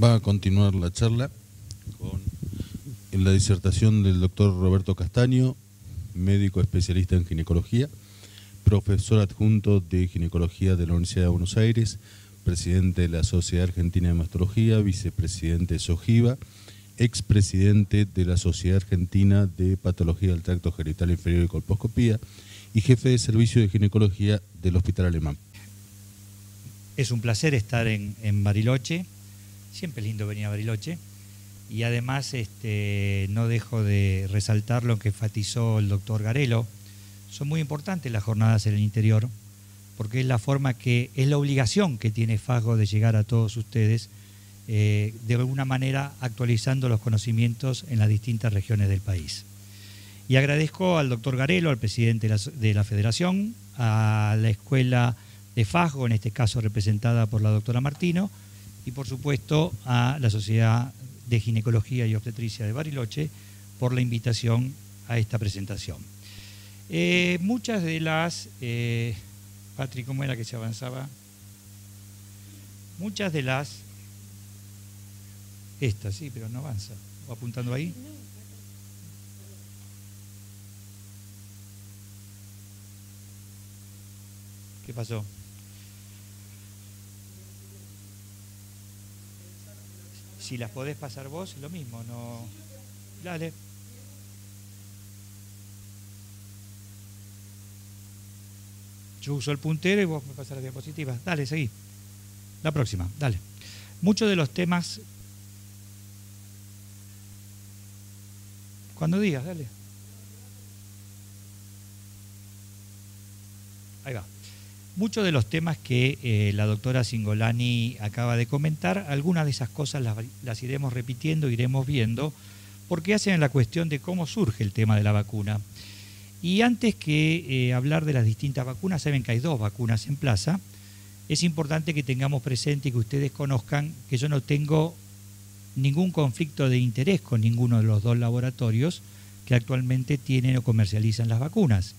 Va a continuar la charla con la disertación del doctor Roberto Castaño, médico especialista en ginecología, profesor adjunto de ginecología de la Universidad de Buenos Aires, presidente de la Sociedad Argentina de Mastología, vicepresidente de SOGIVA, expresidente de la Sociedad Argentina de Patología del Tracto Genital Inferior y Colposcopía y jefe de servicio de ginecología del Hospital Alemán. Es un placer estar en Bariloche, siempre es lindo venir a Bariloche, y además no dejo de resaltar lo que enfatizó el doctor Garelo. Son muy importantes las jornadas en el interior, porque es la forma que, es la obligación que tiene FASGO de llegar a todos ustedes, de alguna manera actualizando los conocimientos en las distintas regiones del país. Y agradezco al doctor Garelo, al presidente de la Federación, a la Escuela de FASGO, en este caso representada por la doctora Martino, y por supuesto a la Sociedad de Ginecología y Obstetricia de Bariloche por la invitación a esta presentación. Muchas de las... Patri, ¿cómo era que se avanzaba? Muchas de las... Esta, sí, pero no avanza. ¿O apuntando ahí? ¿Qué pasó? Si las podés pasar vos, lo mismo, no... Dale. Yo uso el puntero y vos me pasás las diapositivas. Dale, seguí. La próxima, dale. Muchos de los temas... Cuando digas, dale. Ahí va. Muchos de los temas que la doctora Cingolani acaba de comentar, algunas de esas cosas las iremos repitiendo, iremos viendo, porque hacen la cuestión de cómo surge el tema de la vacuna. Y antes que hablar de las distintas vacunas, saben que hay 2 vacunas en plaza, es importante que tengamos presente y que ustedes conozcan que yo no tengo ningún conflicto de interés con ninguno de los 2 laboratorios que actualmente tienen o comercializan las vacunas.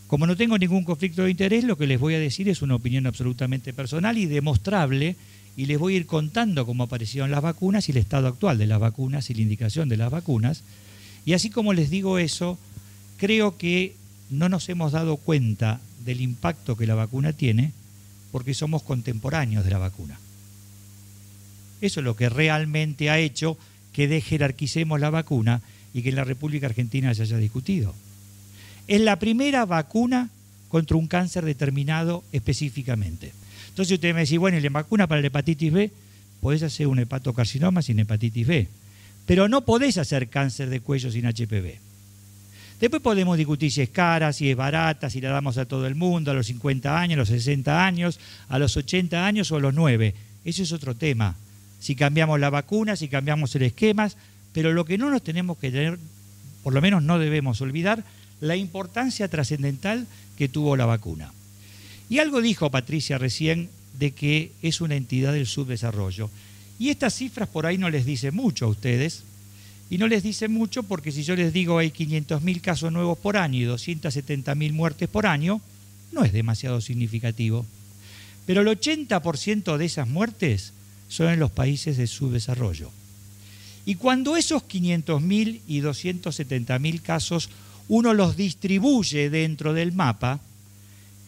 Como no tengo ningún conflicto de interés, lo que les voy a decir es una opinión absolutamente personal y demostrable, y les voy a ir contando cómo aparecieron las vacunas y el estado actual de las vacunas y la indicación de las vacunas. Y así como les digo eso, creo que no nos hemos dado cuenta del impacto que la vacuna tiene porque somos contemporáneos de la vacuna. Eso es lo que realmente ha hecho que jerarquicemos la vacuna y que en la República Argentina se haya discutido. Es la primera vacuna contra un cáncer determinado específicamente. Entonces usted me dice, bueno, ¿y la vacuna para la hepatitis B? Podés hacer un hepatocarcinoma sin hepatitis B, pero no podés hacer cáncer de cuello sin HPV. Después podemos discutir si es cara, si es barata, si la damos a todo el mundo, a los 50 años, a los 60 años, a los 80 años o a los 9. Eso es otro tema. Si cambiamos la vacuna, si cambiamos el esquema, pero lo que no nos tenemos que tener, por lo menos no debemos olvidar, la importancia trascendental que tuvo la vacuna. Y algo dijo Patricia recién de que es una entidad del subdesarrollo. Y estas cifras por ahí no les dicen mucho a ustedes, y no les dicen mucho porque si yo les digo hay 500.000 casos nuevos por año y 270.000 muertes por año, no es demasiado significativo. Pero el 80% de esas muertes son en los países de subdesarrollo. Y cuando esos 500.000 y 270.000 casos uno los distribuye dentro del mapa,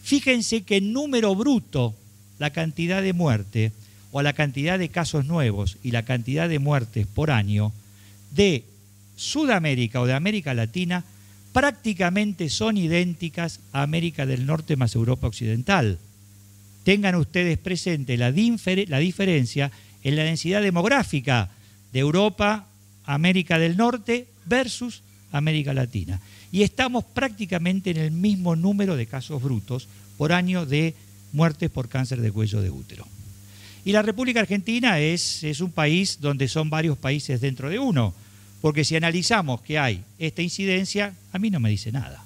fíjense que en número bruto la cantidad de muerte o la cantidad de casos nuevos y la cantidad de muertes por año de Sudamérica o de América Latina prácticamente son idénticas a América del Norte más Europa Occidental. Tengan ustedes presente la diferencia en la densidad demográfica de Europa, América del Norte versus América Latina. Y estamos prácticamente en el mismo número de casos brutos por año de muertes por cáncer de cuello de útero. Y la República Argentina es un país donde son varios países dentro de uno, porque si analizamos que hay esta incidencia, a mí no me dice nada.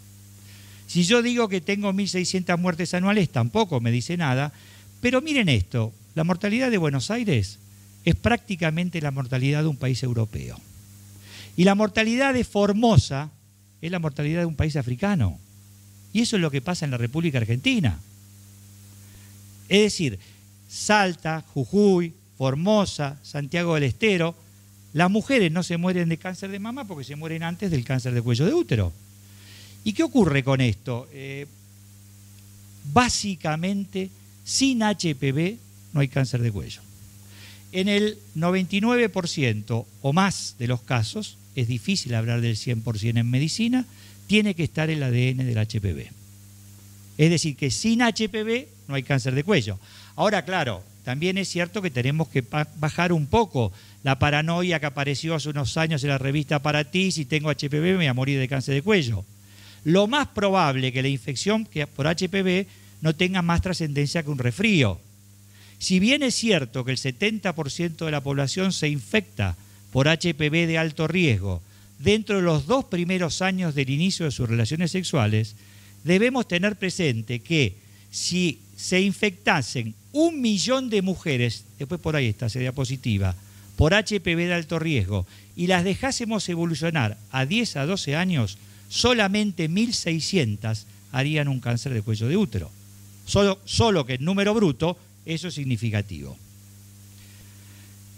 Si yo digo que tengo 1.600 muertes anuales, tampoco me dice nada, pero miren esto, la mortalidad de Buenos Aires es prácticamente la mortalidad de un país europeo. Y la mortalidad de Formosa es la mortalidad de un país africano. Y eso es lo que pasa en la República Argentina. Es decir, Salta, Jujuy, Formosa, Santiago del Estero, las mujeres no se mueren de cáncer de mama porque se mueren antes del cáncer de cuello de útero. ¿Y qué ocurre con esto? Básicamente, sin HPV no hay cáncer de cuello. En el 99% o más de los casos, es difícil hablar del 100% en medicina, tiene que estar el ADN del HPV. Es decir, que sin HPV no hay cáncer de cuello. Ahora, claro, también es cierto que tenemos que bajar un poco la paranoia que apareció hace unos años en la revista Para Ti: si tengo HPV me voy a morir de cáncer de cuello. Lo más probable que la infección por HPV no tenga más trascendencia que un resfrío. Si bien es cierto que el 70% de la población se infecta por HPV de alto riesgo dentro de los 2 primeros años del inicio de sus relaciones sexuales, debemos tener presente que si se infectasen 1 millón de mujeres, después por ahí está esa diapositiva, por HPV de alto riesgo, y las dejásemos evolucionar a 10 a 12 años, solamente 1.600 harían un cáncer de cuello de útero. Solo que en número bruto eso es significativo.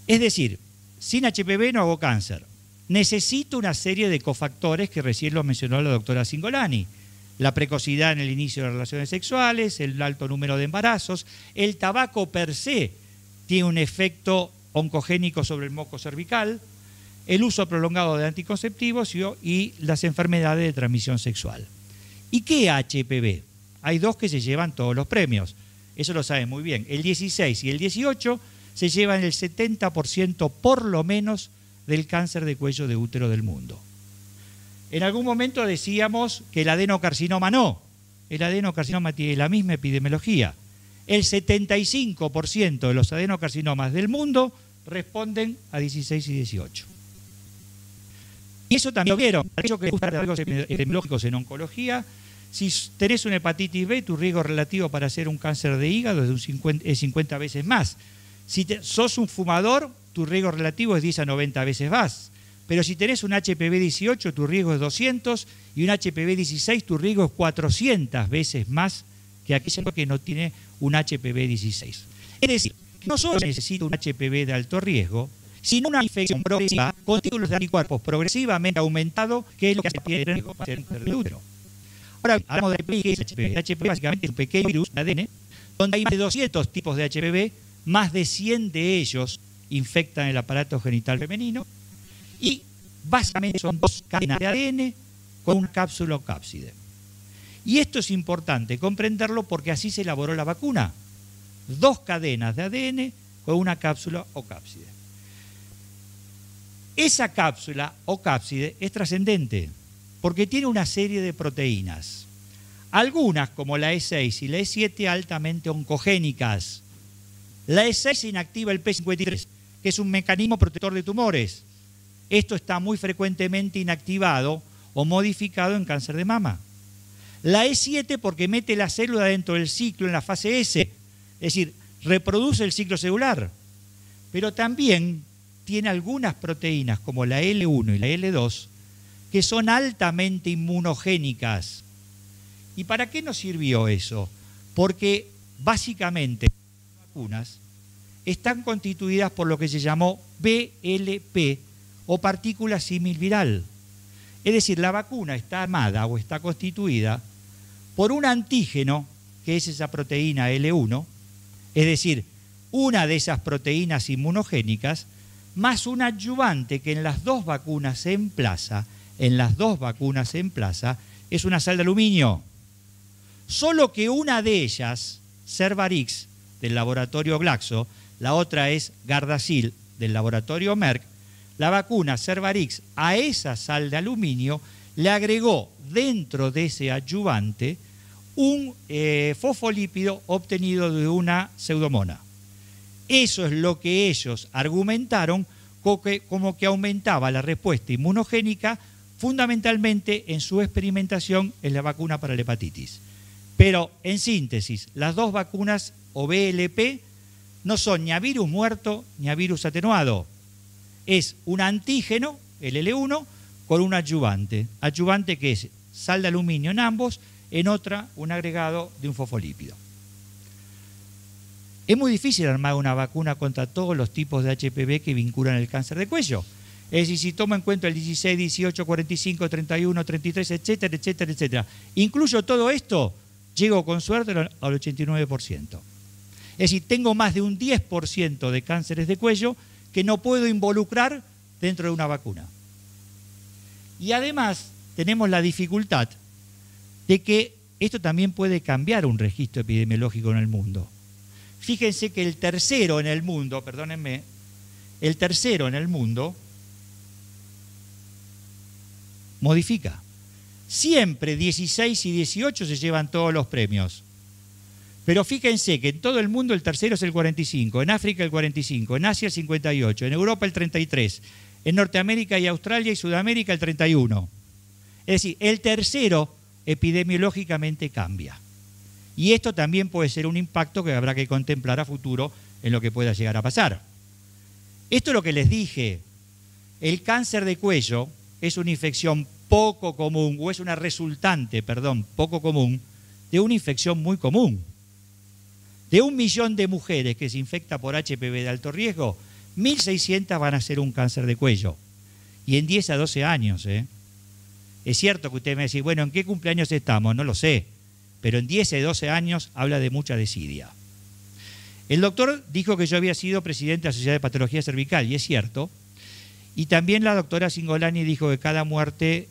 Es decir, sin HPV no hago cáncer. Necesito una serie de cofactores que recién lo mencionó la doctora Cingolani. La precocidad en el inicio de las relaciones sexuales, el alto número de embarazos. El tabaco per se tiene un efecto oncogénico sobre el moco cervical, el uso prolongado de anticonceptivos y las enfermedades de transmisión sexual. ¿Y qué HPV? Hay 2 que se llevan todos los premios, eso lo saben muy bien. El 16 y el 18 se llevan el 70% por lo menos del cáncer de cuello de útero del mundo. En algún momento decíamos que el adenocarcinoma no. El adenocarcinoma tiene la misma epidemiología. El 75% de los adenocarcinomas del mundo responden a 16 y 18. Y eso también lo vieron. Aquellos que les gustan los riesgos epidemiológicos en oncología, si tenés una hepatitis B, tu riesgo relativo para hacer un cáncer de hígado es 50 veces más. Si sos un fumador, tu riesgo relativo es 10 a 90 veces más. Pero si tenés un HPV 18, tu riesgo es 200, y un HPV 16, tu riesgo es 400 veces más que aquel que no tiene un HPV 16. Es decir, no solo necesito un HPV de alto riesgo, sino una infección progresiva con títulos de anticuerpos progresivamente aumentados, que es lo que hace el riesgo para hacer cáncer de útero. Ahora hablamos de HPV. ¿Qué es HPV? HPV básicamente es un pequeño virus de ADN, donde hay más de 200 tipos de HPV, más de 100 de ellos infectan el aparato genital femenino, y básicamente son 2 cadenas de ADN con una cápsula o cápside. Y esto es importante comprenderlo porque así se elaboró la vacuna. 2 cadenas de ADN con una cápsula o cápside. Esa cápsula o cápside es trascendente porque tiene una serie de proteínas. Algunas, como la E6 y la E7, altamente oncogénicas. La E6 inactiva el P53, que es un mecanismo protector de tumores. Esto está muy frecuentemente inactivado o modificado en cáncer de mama. La E7 porque mete la célula dentro del ciclo en la fase S, es decir, reproduce el ciclo celular. Pero también tiene algunas proteínas como la L1 y la L2 que son altamente inmunogénicas. ¿Y para qué nos sirvió eso? Porque básicamente las vacunas están constituidas por lo que se llamó VLP o partícula símil viral. Es decir, la vacuna está armada o está constituida por un antígeno, que es esa proteína L1, es decir, una de esas proteínas inmunogénicas, más un adyuvante que en las 2 vacunas se emplaza, es una sal de aluminio. Solo que una de ellas, Cervarix, del laboratorio Glaxo, la otra es Gardasil, del laboratorio Merck, la vacuna Cervarix a esa sal de aluminio le agregó dentro de ese adyuvante un fosfolípido obtenido de una pseudomona. Eso es lo que ellos argumentaron como que aumentaba la respuesta inmunogénica fundamentalmente en su experimentación en la vacuna para la hepatitis. Pero, en síntesis, las 2 vacunas o VLP no son ni a virus muerto ni a virus atenuado. Es un antígeno, el L1, con un adyuvante. Adyuvante que es sal de aluminio en ambos, en otra un agregado de un fosfolípido. Es muy difícil armar una vacuna contra todos los tipos de HPV que vinculan el cáncer de cuello. Es decir, si tomo en cuenta el 16, 18, 45, 31, 33, etcétera, etcétera, etcétera. Incluyo todo esto, llego con suerte al 89%. Es decir, tengo más de un 10% de cánceres de cuello que no puedo involucrar dentro de una vacuna. Y además tenemos la dificultad de que esto también puede cambiar un registro epidemiológico en el mundo. Fíjense que el tercero en el mundo, perdónenme, el tercero en el mundo modifica. Siempre 16 y 18 se llevan todos los premios. Pero fíjense que en todo el mundo el tercero es el 45, en África el 45, en Asia el 58, en Europa el 33, en Norteamérica y Australia y Sudamérica el 31. Es decir, el tercero epidemiológicamente cambia. Y esto también puede ser un impacto que habrá que contemplar a futuro en lo que pueda llegar a pasar. Esto es lo que les dije. El cáncer de cuello es una infección poco común, o es una resultante, perdón, poco común, de una infección muy común. De 1 millón de mujeres que se infecta por HPV de alto riesgo, 1.600 van a ser un cáncer de cuello. Y en 10 a 12 años. Es cierto que usted me dice, bueno, ¿en qué cumpleaños estamos? No lo sé. Pero en 10 a 12 años habla de mucha desidia. El doctor dijo que yo había sido presidente de la Sociedad de Patología Cervical, y es cierto. Y también la doctora Cingolani dijo que cada muerte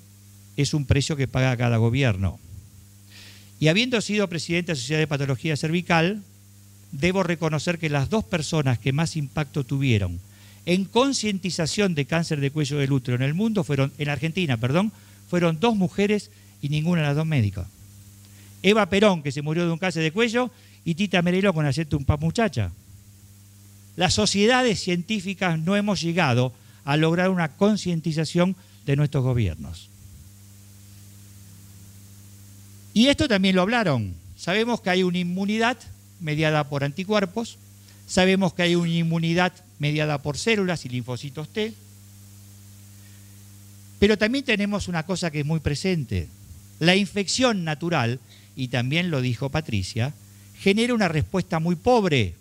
es un precio que paga cada gobierno. Y habiendo sido presidente de la Sociedad de Patología Cervical, debo reconocer que las 2 personas que más impacto tuvieron en concientización de cáncer de cuello del útero en el mundo fueron, en Argentina, perdón, fueron 2 mujeres y ninguna de las 2 médicas. Eva Perón, que se murió de un cáncer de cuello, y Tita Merelo con hacerte un pap muchacha. Las sociedades científicas no hemos llegado a lograr una concientización de nuestros gobiernos. Y esto también lo hablaron. Sabemos que hay una inmunidad mediada por anticuerpos, sabemos que hay una inmunidad mediada por células y linfocitos T, pero también tenemos una cosa que es muy presente. La infección natural, y también lo dijo Patricia, genera una respuesta muy pobre.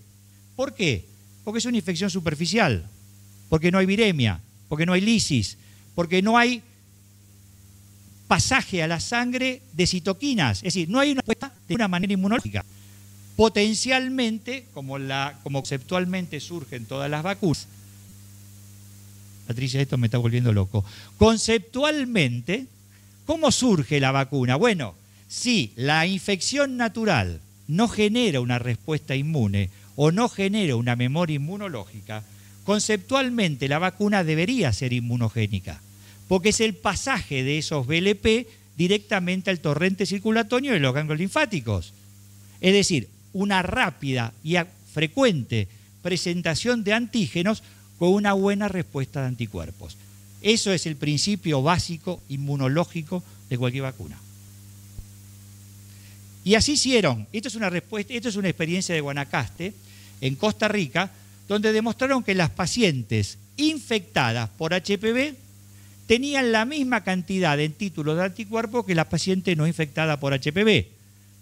¿Por qué? Porque es una infección superficial, porque no hay viremia, porque no hay lisis, porque no hay pasaje a la sangre de citoquinas, es decir, no hay una respuesta de una manera inmunológica. Potencialmente, como conceptualmente surgen todas las vacunas, Patricia, esto me está volviendo loco, conceptualmente, ¿cómo surge la vacuna? Bueno, si la infección natural no genera una respuesta inmune o no genera una memoria inmunológica, conceptualmente la vacuna debería ser inmunogénica, porque es el pasaje de esos VLP directamente al torrente circulatorio de los ganglios linfáticos. Es decir, una rápida y frecuente presentación de antígenos con una buena respuesta de anticuerpos. Eso es el principio básico inmunológico de cualquier vacuna. Y así hicieron. Esto es una experiencia de Guanacaste, en Costa Rica, donde demostraron que las pacientes infectadas por HPV tenían la misma cantidad en títulos de anticuerpos que la paciente no infectada por HPV.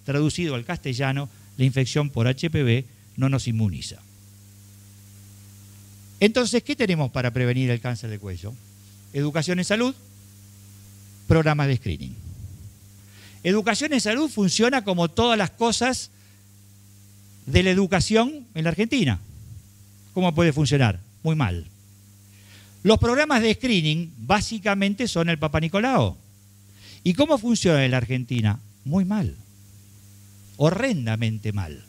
Traducido al castellano, la infección por HPV no nos inmuniza. Entonces, ¿qué tenemos para prevenir el cáncer de cuello? Educación en salud, programas de screening. Educación en salud funciona como todas las cosas de la educación en la Argentina. ¿Cómo puede funcionar? Muy mal. Los programas de screening básicamente son el Papa Nicolau. ¿Y cómo funciona en la Argentina? Muy mal. Horrendamente mal.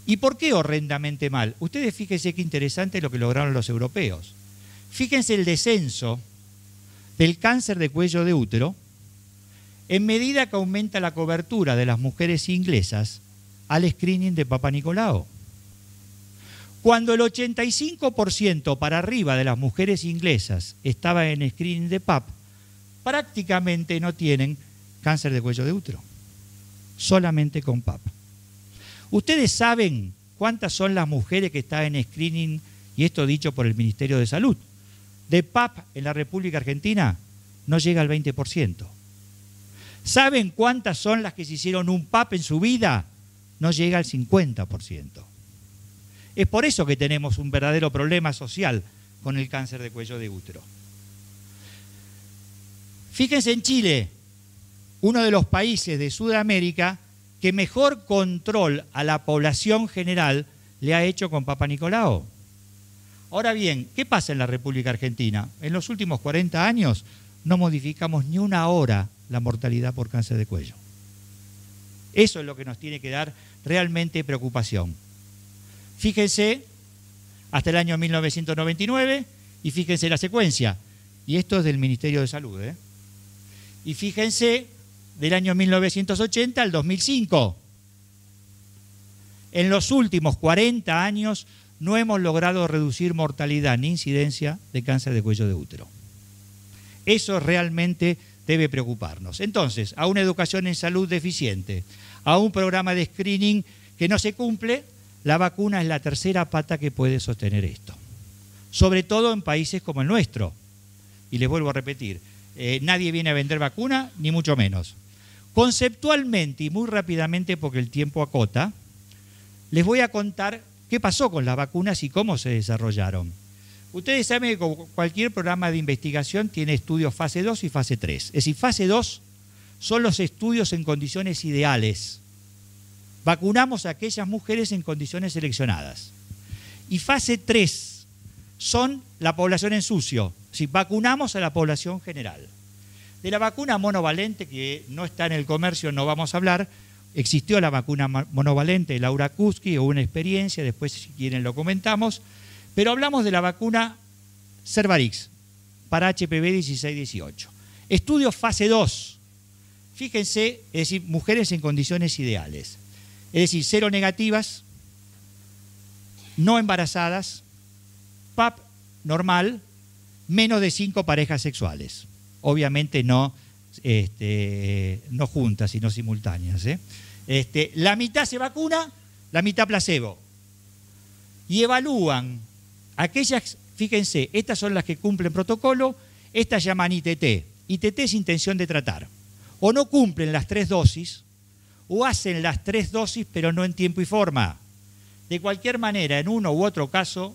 ¿Y por qué horrendamente mal? Ustedes fíjense qué interesante lo que lograron los europeos. Fíjense el descenso del cáncer de cuello de útero en medida que aumenta la cobertura de las mujeres inglesas al screening de Papa Nicolau. Cuando el 85% para arriba de las mujeres inglesas estaba en screening de PAP, prácticamente no tienen cáncer de cuello de útero, solamente con PAP. ¿Ustedes saben cuántas son las mujeres que están en screening, y esto dicho por el Ministerio de Salud, de PAP en la República Argentina? No llega al 20%. ¿Saben cuántas son las que se hicieron un PAP en su vida? No llega al 50%. Es por eso que tenemos un verdadero problema social con el cáncer de cuello de útero. Fíjense en Chile, uno de los países de Sudamérica que mejor control a la población general le ha hecho con Papa Nicolau. Ahora bien, ¿qué pasa en la República Argentina? En los últimos 40 años no modificamos ni una hora la mortalidad por cáncer de cuello. Eso es lo que nos tiene que dar realmente preocupación. Fíjense, hasta el año 1999, y fíjense la secuencia. Y esto es del Ministerio de Salud, ¿eh? Y fíjense, del año 1980 al 2005. En los últimos 40 años no hemos logrado reducir mortalidad ni incidencia de cáncer de cuello de útero. Eso realmente debe preocuparnos. Entonces, a una educación en salud deficiente, a un programa de screening que no se cumple, la vacuna es la tercera pata que puede sostener esto. Sobre todo en países como el nuestro. Y les vuelvo a repetir, nadie viene a vender vacuna, ni mucho menos. Conceptualmente y muy rápidamente, porque el tiempo acota, les voy a contar qué pasó con las vacunas y cómo se desarrollaron. Ustedes saben que cualquier programa de investigación tiene estudios fase 2 y fase 3. Es decir, fase 2 son los estudios en condiciones ideales. Vacunamos a aquellas mujeres en condiciones seleccionadas. Y fase 3 son la población en sucio. Si vacunamos a la población general. De la vacuna monovalente, que no está en el comercio, no vamos a hablar. Existió la vacuna monovalente de Laura Kuski, hubo una experiencia, después si quieren lo comentamos. Pero hablamos de la vacuna Cervarix para HPV 16-18. Estudio fase 2. Fíjense, es decir, mujeres en condiciones ideales. Es decir, cero negativas, no embarazadas, PAP normal, menos de 5 parejas sexuales. Obviamente no juntas, sino simultáneas. La mitad se vacuna, la mitad placebo. Y evalúan aquellas, fíjense, estas son las que cumplen protocolo, estas llaman ITT. ITT es intención de tratar. O no cumplen las 3 dosis, o hacen las 3 dosis, pero no en tiempo y forma. De cualquier manera, en uno u otro caso,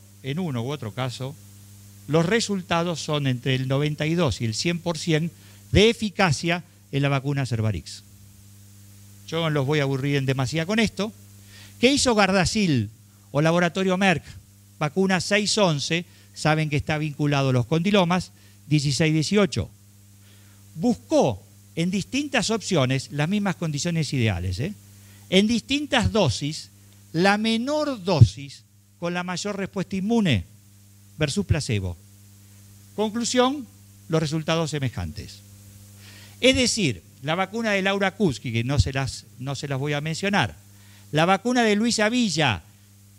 los resultados son entre el 92 y el 100% de eficacia en la vacuna Cervarix. Yo no los voy a aburrir en demasía con esto. ¿Qué hizo Gardasil o Laboratorio Merck? Vacuna 611, saben que está vinculado a los condilomas, 16-18. Buscó en distintas opciones las mismas condiciones ideales, en distintas dosis, la menor dosis con la mayor respuesta inmune versus placebo. Conclusión, los resultados semejantes. Es decir, la vacuna de Laura Kuski, que no se las voy a mencionar, la vacuna de Luisa Villa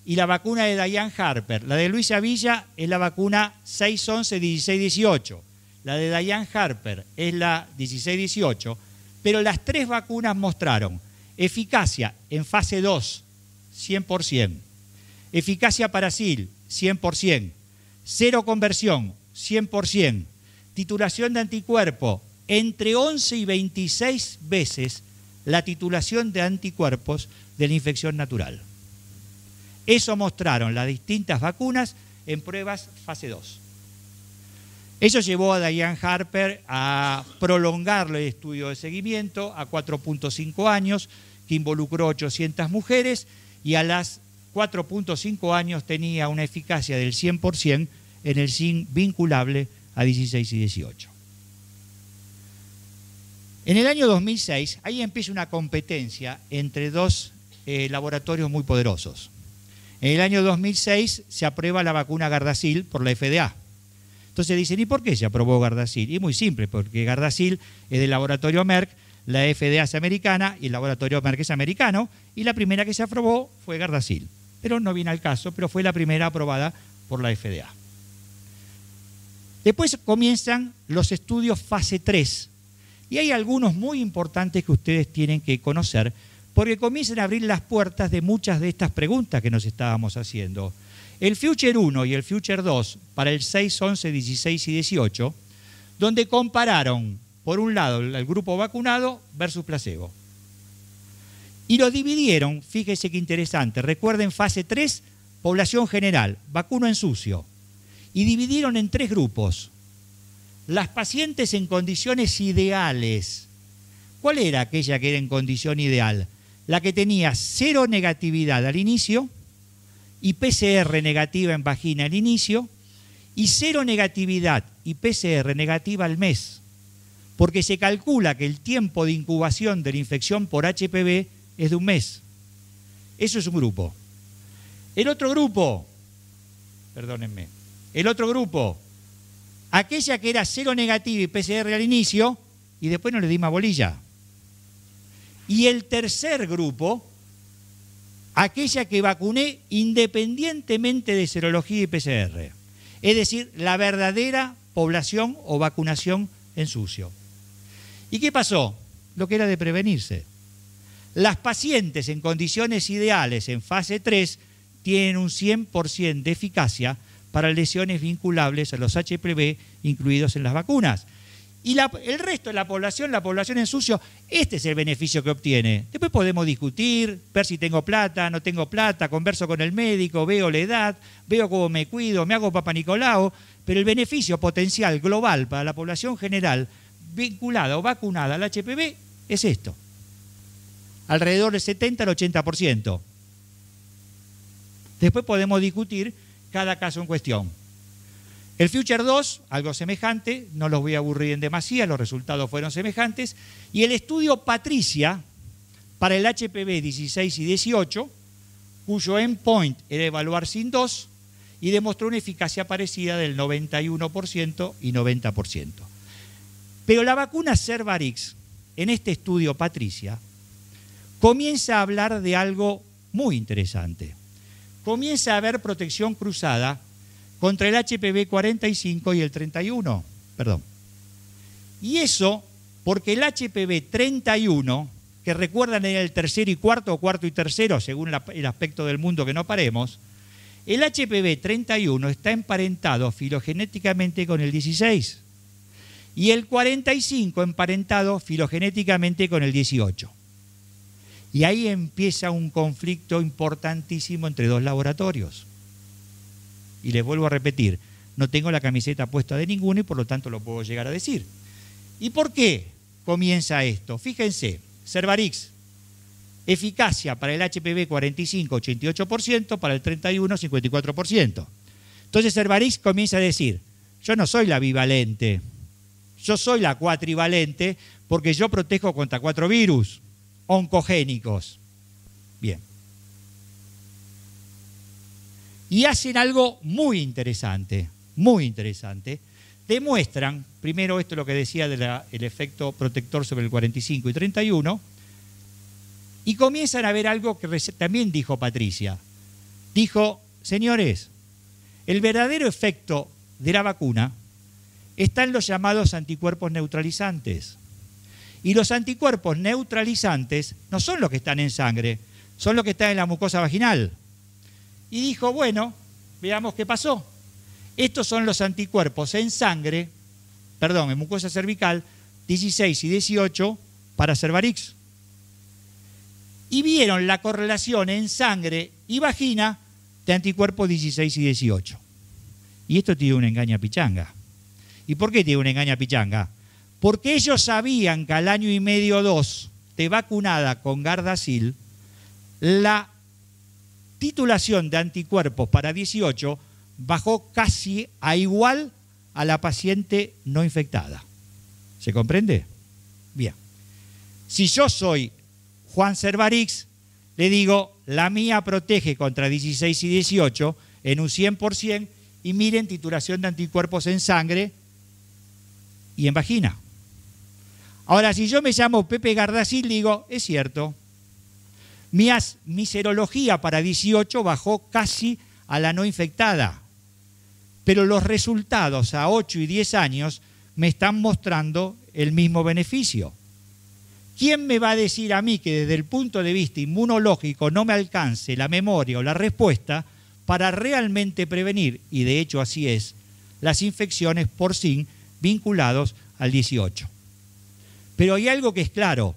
y la vacuna de Diane Harper. La de Luisa Villa es la vacuna 611-16-18. La de Diane Harper es la 16-18. Pero las 3 vacunas mostraron eficacia en fase 2, 100%. Eficacia parasil, 100%. Cero conversión, 100%. Titulación de anticuerpo, entre 11 y 26 veces la titulación de anticuerpos de la infección natural. Eso mostraron las distintas vacunas en pruebas fase 2. Eso llevó a Diane Harper a prolongar el estudio de seguimiento a 4.5 años, que involucró 800 mujeres, y a las 4.5 años tenía una eficacia del 100% en el zinc vinculable a 16 y 18. En el año 2006, ahí empieza una competencia entre 2 laboratorios muy poderosos. En el año 2006 se aprueba la vacuna Gardasil por la FDA. Entonces dicen, ¿y por qué se aprobó Gardasil? Y muy simple, porque Gardasil es del laboratorio Merck, la FDA es americana y el laboratorio Merck es americano, y la primera que se aprobó fue Gardasil. Pero no viene al caso, pero fue la primera aprobada por la FDA. Después comienzan los estudios fase 3, y hay algunos muy importantes que ustedes tienen que conocer, porque comienzan a abrir las puertas de muchas de estas preguntas que nos estábamos haciendo. El Future 1 y el Future 2 para el 6, 11, 16 y 18, donde compararon, por un lado, el grupo vacunado versus placebo. Y lo dividieron, fíjense qué interesante, recuerden fase 3, población general, vacuno en sucio, y dividieron en 3 grupos. Las pacientes en condiciones ideales. ¿Cuál era aquella que era en condición ideal? La que tenía 0 negatividad al inicio y PCR negativa en vagina al inicio y 0 negatividad y PCR negativa al mes. Porque se calcula que el tiempo de incubación de la infección por HPV es de un mes. Eso es un grupo. El otro grupo, perdónenme, aquella que era 0 negativa y PCR al inicio y después no le di más bolilla. Y el tercer grupo, aquella que vacuné independientemente de serología y PCR. Es decir, la verdadera población o vacunación en sucio. ¿Y qué pasó? Lo que era de prevenirse. Las pacientes en condiciones ideales en fase 3 tienen un 100% de eficacia para lesiones vinculables a los HPV incluidos en las vacunas. Y el resto de la población en sucio, este es el beneficio que obtiene. Después podemos discutir, ver si tengo plata, no tengo plata, converso con el médico, veo la edad, veo cómo me cuido, me hago Papa Nicolau, pero el beneficio potencial global para la población general vinculada o vacunada al HPV es esto. Alrededor del 70 al 80%. Después podemos discutir cada caso en cuestión. El Future 2, algo semejante, no los voy a aburrir en demasía, los resultados fueron semejantes. Y el estudio Patricia, para el HPV 16 y 18, cuyo endpoint era evaluar sin 2, y demostró una eficacia parecida del 91% y 90%. Pero la vacuna Cervarix, en este estudio Patricia, comienza a hablar de algo muy interesante. Comienza a haber protección cruzada contra el HPV 45 y el 31. Y eso porque el HPV 31, que recuerdan era el tercero y cuarto o cuarto y tercero, según el aspecto del mundo que no paremos, el HPV 31 está emparentado filogenéticamente con el 16 y el 45 emparentado filogenéticamente con el 18. Y ahí empieza un conflicto importantísimo entre 2 laboratorios. Y les vuelvo a repetir, no tengo la camiseta puesta de ninguno y por lo tanto lo puedo llegar a decir. ¿Y por qué comienza esto? Fíjense, Cervarix, eficacia para el HPV 45, 88%, para el 31, 54%. Entonces Cervarix comienza a decir, yo no soy la bivalente, yo soy la cuatrivalente porque yo protejo contra 4 virus oncogénicos. Bien. Y hacen algo muy interesante, muy interesante. Demuestran, primero esto es lo que decía del efecto protector sobre el 45 y 31, y comienzan a ver algo que también dijo Patricia. Dijo, señores, el verdadero efecto de la vacuna está en los llamados anticuerpos neutralizantes. Y los anticuerpos neutralizantes no son los que están en sangre, son los que están en la mucosa vaginal. Y dijo, bueno, veamos qué pasó. Estos son los anticuerpos en sangre, en mucosa cervical, 16 y 18 para Cervarix. Y vieron la correlación en sangre y vagina de anticuerpos 16 y 18. Y esto tiene una engaña pichanga. ¿Y por qué tiene una engaña pichanga? Porque ellos sabían que al año y medio 2 de vacunada con Gardasil, la titulación de anticuerpos para 18 bajó casi a igual a la paciente no infectada. ¿Se comprende? Bien. Si yo soy Juan Cervarix, le digo, la mía protege contra 16 y 18 en un 100% y miren titulación de anticuerpos en sangre y en vagina. Ahora, si yo me llamo Pepe Gardasil, digo, es cierto, mi serología para 18 bajó casi a la no infectada, pero los resultados a 8 y 10 años me están mostrando el mismo beneficio. ¿Quién me va a decir a mí que desde el punto de vista inmunológico no me alcance la memoria o la respuesta para realmente prevenir, y de hecho así es, las infecciones por zinc vinculados al 18? Pero hay algo que es claro,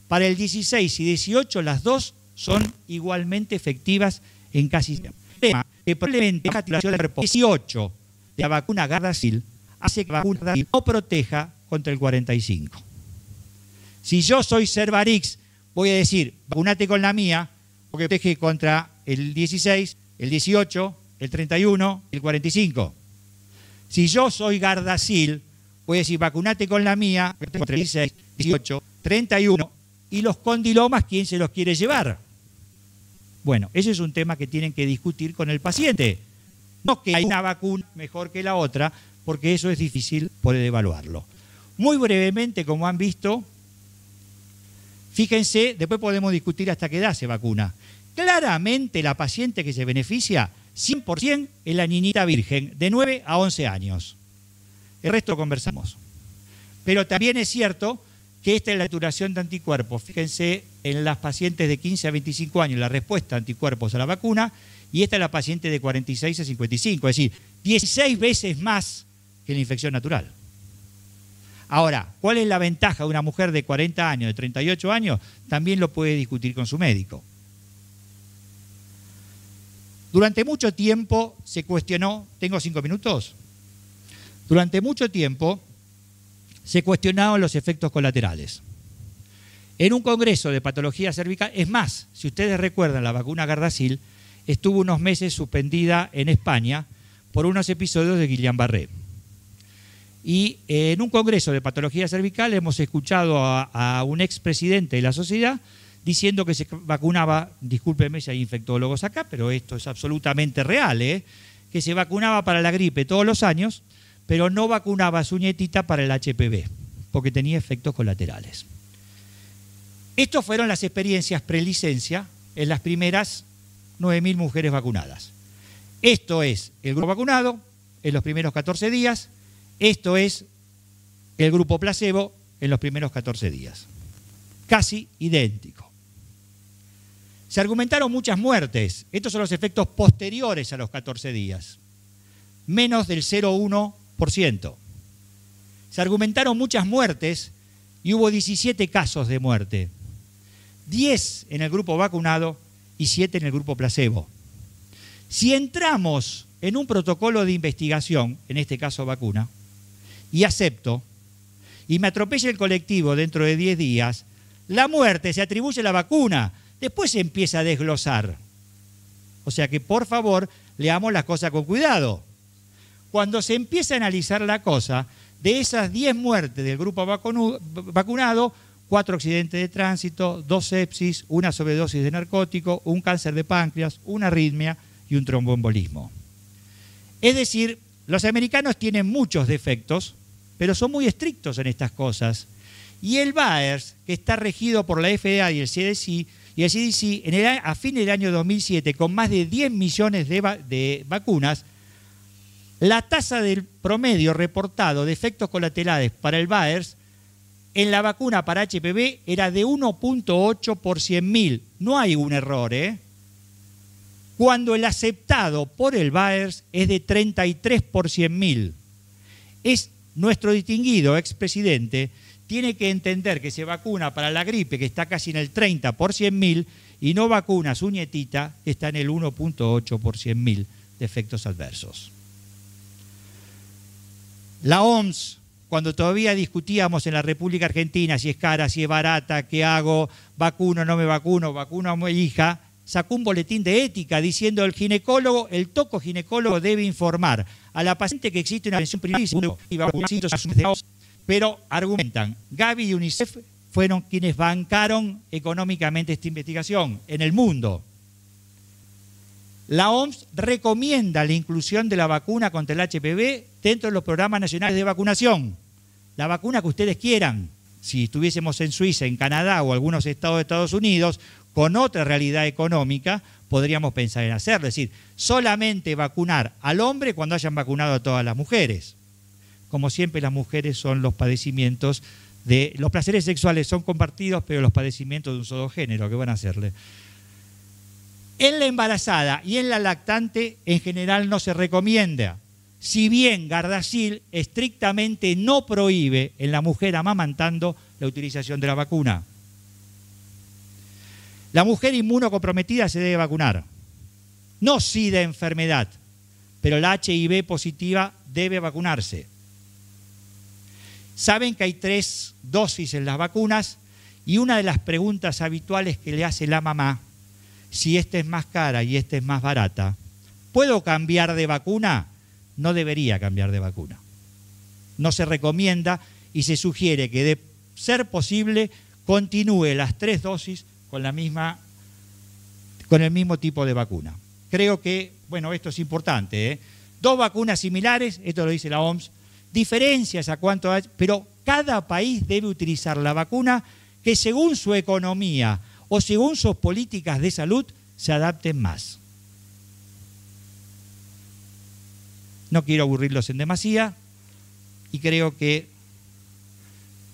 para el 16 y 18 las dos son igualmente efectivas en casi siempre. extrema que probablemente baja titulación del cuerpo 18 de la vacuna Gardasil hace que la vacuna Gardasil no proteja contra el 45. Si yo soy Cervarix, voy a decir, vacunate con la mía, porque protege contra el 16, el 18, el 31 y el 45. Si yo soy Gardasil, voy a decir, vacunate con la mía, contra el 16, 18, 31, y los condilomas, ¿quién se los quiere llevar? Bueno, ese es un tema que tienen que discutir con el paciente. No que hay una vacuna mejor que la otra, porque eso es difícil poder evaluarlo. Muy brevemente, como han visto, fíjense, después podemos discutir hasta qué edad se vacuna. Claramente la paciente que se beneficia, 100% es la niñita virgen, de 9 a 11 años. El resto lo conversamos. Pero también es cierto que esta es la duración de anticuerpos. Fíjense en las pacientes de 15 a 25 años, la respuesta de anticuerpos a la vacuna, y esta es la paciente de 46 a 55, es decir, 16 veces más que la infección natural. Ahora, ¿cuál es la ventaja de una mujer de 40 años, de 38 años? También lo puede discutir con su médico. Durante mucho tiempo se cuestionó, ¿tengo 5 minutos? Durante mucho tiempo se cuestionaron los efectos colaterales. En un congreso de patología cervical, es más, si ustedes recuerdan, la vacuna Gardasil estuvo unos meses suspendida en España por unos episodios de Guillain-Barré. Y en un congreso de patología cervical hemos escuchado a un expresidente de la sociedad diciendo que se vacunaba, discúlpenme si hay infectólogos acá, pero esto es absolutamente real, que se vacunaba para la gripe todos los años, pero no vacunaba a su nietita para el HPV, porque tenía efectos colaterales. Estas fueron las experiencias prelicencia en las primeras 9.000 mujeres vacunadas. Esto es el grupo vacunado en los primeros 14 días, esto es el grupo placebo en los primeros 14 días. Casi idéntico. Se argumentaron muchas muertes. Estos son los efectos posteriores a los 14 días. Menos del 0,1%. Se argumentaron muchas muertes y hubo 17 casos de muerte. 10 en el grupo vacunado y 7 en el grupo placebo. Si entramos en un protocolo de investigación, en este caso vacuna, y acepto, y me atropella el colectivo dentro de 10 días, la muerte se atribuye a la vacuna, después se empieza a desglosar. O sea que, por favor, leamos las cosas con cuidado. Cuando se empieza a analizar la cosa, de esas 10 muertes del grupo vacunado, 4 accidentes de tránsito, 2 sepsis, una sobredosis de narcótico, un cáncer de páncreas, una arritmia y un tromboembolismo. Es decir, los americanos tienen muchos defectos, pero son muy estrictos en estas cosas. Y el VAERS, que está regido por la FDA y el CDC, a fin del año 2007, con más de 10 millones de vacunas, la tasa del promedio reportado de efectos colaterales para el VAERS en la vacuna para HPV era de 1.8 por 100.000. No hay un error, cuando el aceptado por el VAERS es de 33 por 100.000. Es nuestro distinguido expresidente tiene que entender que se vacuna para la gripe, que está casi en el 30 por 100.000, y no vacuna a su nietita, que está en el 1.8 por 100.000 de efectos adversos. La OMS, cuando todavía discutíamos en la República Argentina si es cara, si es barata, qué hago, vacuno, no me vacuno, vacuno a mi hija, sacó un boletín de ética diciendo el tocoginecólogo debe informar a la paciente que existe una atención primaria pero argumentan, Gavi y UNICEF fueron quienes bancaron económicamente esta investigación en el mundo. La OMS recomienda la inclusión de la vacuna contra el HPV dentro de los programas nacionales de vacunación. La vacuna que ustedes quieran. Si estuviésemos en Suiza, en Canadá o algunos estados de Estados Unidos, con otra realidad económica, podríamos pensar en hacerlo. Es decir, solamente vacunar al hombre cuando hayan vacunado a todas las mujeres. Como siempre, las mujeres son los padecimientos de... Los placeres sexuales son compartidos, pero los padecimientos de un solo género, ¿qué van a hacerle? En la embarazada y en la lactante, en general no se recomienda. Si bien Gardasil estrictamente no prohíbe en la mujer amamantando la utilización de la vacuna. La mujer inmunocomprometida se debe vacunar. no sí de enfermedad, pero la HIV positiva debe vacunarse. Saben que hay 3 dosis en las vacunas y una de las preguntas habituales que le hace la mamá, si esta es más cara y esta es más barata, ¿puedo cambiar de vacuna? No debería cambiar de vacuna. No se recomienda y se sugiere que, de ser posible, continúe las 3 dosis con el mismo tipo de vacuna. Creo que, bueno, esto es importante, ¿eh? 2 vacunas similares, esto lo dice la OMS, diferencias a cuánto hay, pero cada país debe utilizar la vacuna que según su economía o según sus políticas de salud se adapten más. No quiero aburrirlos en demasía y creo que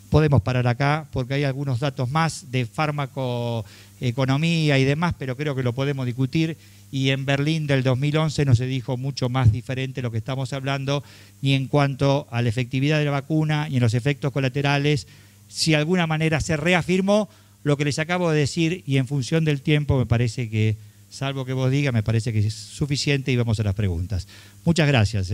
podemos parar acá porque hay algunos datos más de farmacoeconomía y demás, pero creo que lo podemos discutir. Y en Berlín del 2011 no se dijo mucho más diferente lo que estamos hablando, ni en cuanto a la efectividad de la vacuna, ni en los efectos colaterales. Si de alguna manera se reafirmó lo que les acabo de decir, y en función del tiempo me parece que, salvo que vos digas, me parece que es suficiente y vamos a las preguntas. Muchas gracias.